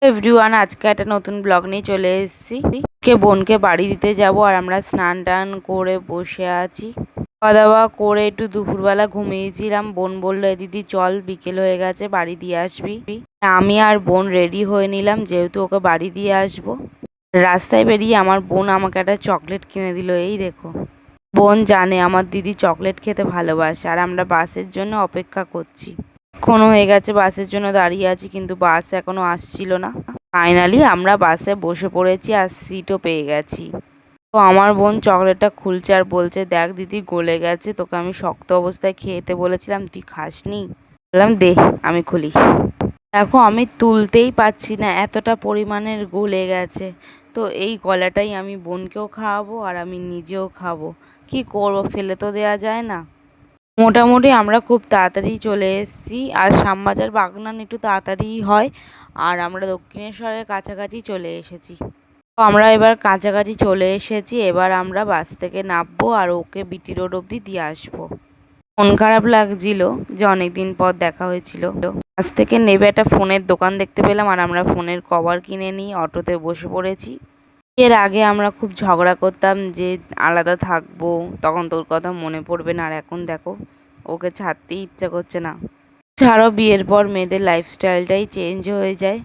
Everyone, আজকে একটা নতুন ব্লগ নিয়ে চলে এসেছি। বোনকে বাড়ি দিতে যাব আর আমরা স্নান টান করে বসে আছি। খাওয়া দাওয়া করে একটু দুপুরবেলা ঘুমিয়েছিলাম। বোন বলল, এ দিদি চল, বিকেল হয়ে গেছে, বাড়ি দিয়ে আসবি। আমি আর বোন রেডি হয়ে নিলাম, যেহেতু ওকে বাড়ি দিয়ে আসবো। রাস্তায় বেরিয়ে আমার বোন আমাকে একটা চকলেট কিনে দিল। এই দেখো, বোন জানে আমার দিদি চকলেট খেতে ভালোবাসে। আর আমরা বাসের জন্য অপেক্ষা করছি। এখনো হয়ে গেছে, বাসের জন্য দাঁড়িয়ে আছি, কিন্তু বাস এখনো আসছিল না। ফাইনালি আমরা বাসে বসে পড়েছি আর সিটও পেয়ে গেছি। তো আমার বোন চকলেটটা খুলছে আর বলছে, দেখ দিদি, গলে গেছে, তোকে আমি শক্ত অবস্থায় খেতে বলেছিলাম, তুই খাসনি। বললাম, দে আমি খুলি। দেখো, আমি তুলতেই পারছি না, এতটা পরিমাণের গলে গেছে। তো এই গলাটাই আমি বোনকেও খাওয়াবো আর আমি নিজেও খাবো। কি করবো, ফেলে তো দেওয়া যায় না। মোটামুটি আমরা খুব তাড়াতাড়ি চলে এসেছি। আর শ্যামবাজার বাগনান একটু তাড়াতাড়িই হয়। আর আমরা দক্ষিণেশ্বরের কাছাকাছি চলে এসেছি। তো আমরা এবার কাছাকাছি চলে এসেছি। এবার আমরা বাস থেকে নামবো আর ওকে বিটি রোড অবধি দিয়ে আসবো। মন খারাপ লাগছিল যে অনেক দিন পর দেখা হয়েছিল। বাস থেকে নেবে একটা ফোনের দোকান দেখতে পেলাম আর আমরা ফোনের কভার কিনে নিয়ে অটোতে বসে পড়েছি। এর আগে আমরা খুব ঝগড়া করতাম যে আলাদা থাকবো, তখন তোর কথা মনে পড়বে না। আর এখন দেখো, ওকে ছাড়তেই ইচ্ছা করছে না। ছাড়ো, বিয়ের পর মেয়েদের লাইফস্টাইলটাই চেঞ্জ হয়ে যায়।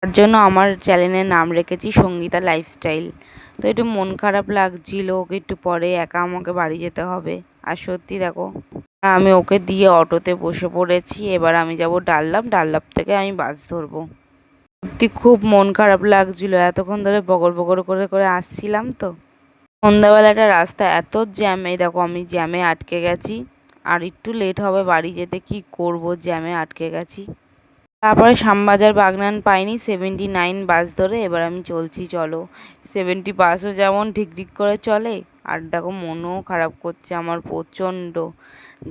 তার জন্য আমার চ্যানেলের নাম রেখেছি সঙ্গীতা লাইফস্টাইল। তো একটু মন খারাপ লাগছিল, ওকে একটু পরে একা আমাকে বাড়ি যেতে হবে। আর সত্যি দেখো, আমি ওকে দিয়ে অটোতে বসে পড়েছি। এবার আমি যাব ডানলপ, ডানলপ থেকে আমি বাস ধরবো। সত্যি খুব মন খারাপ লাগছিল, এতক্ষণ ধরে বগর বগর করে করে আসছিলাম। তো সন্ধ্যাবেলাটা রাস্তা এত জ্যাম, এই দেখো আমি জ্যামে আটকে গেছি। আর একটু লেট হবে বাড়ি যেতে, কি করব, জ্যামে আটকে গেছি। তারপরে শ্যামবাজার বাগনান পাইনি, 79 বাস ধরে এবার আমি চলছি। চলো, 70 বাসও যেমন ঠিক ঠিক করে চলে। আর দেখো, মনও খারাপ করছে আমার প্রচণ্ড,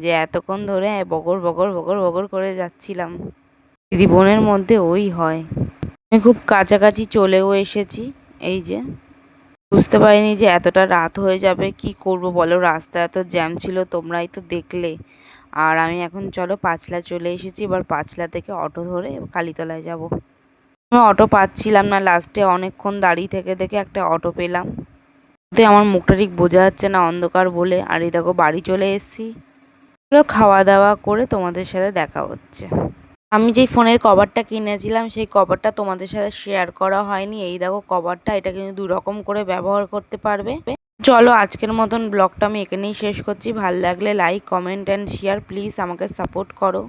যে এতক্ষণ ধরে বগর বগর বগর বগর করে যাচ্ছিলাম। দিদি বোনের মধ্যে ওই হয়। আমি খুব কাছাকাছি চলেও এসেছি। এই যে, বুঝতে পারিনি যে এতটা রাত হয়ে যাবে। কি করব বলো, রাস্তা এত জ্যাম ছিল, তোমরাই তো দেখলে। আর আমি এখন চলো পাঁচলা চলে এসেছি। এবার পাঁচলা থেকে অটো ধরে কালীতলায় যাব। আমি অটো পাচ্ছিলাম না, লাস্টে অনেকক্ষণ দাঁড়িয়ে থেকে থেকে একটা অটো পেলাম। ওতে আমার মুখটা ঠিক বোঝা যাচ্ছে না, অন্ধকার বলে। আর এই দেখো বাড়ি চলে এসেছি। খাওয়া দাওয়া করে তোমাদের সাথে দেখা হচ্ছে। আমি যেই ফোনের কভারটা কিনেছিলাম সেই কভারটা তোমাদের সাথে শেয়ার করা হয়নি। এই দেখো কভারটা, এটা কিন্তু 2 রকম করে ব্যবহার করতে পারবে। চলো, আজকের মতন ব্লগটা আমি এখানেই শেষ করছি। ভালো লাগলে like, comment and share, please আমাকে সাপোর্ট করো।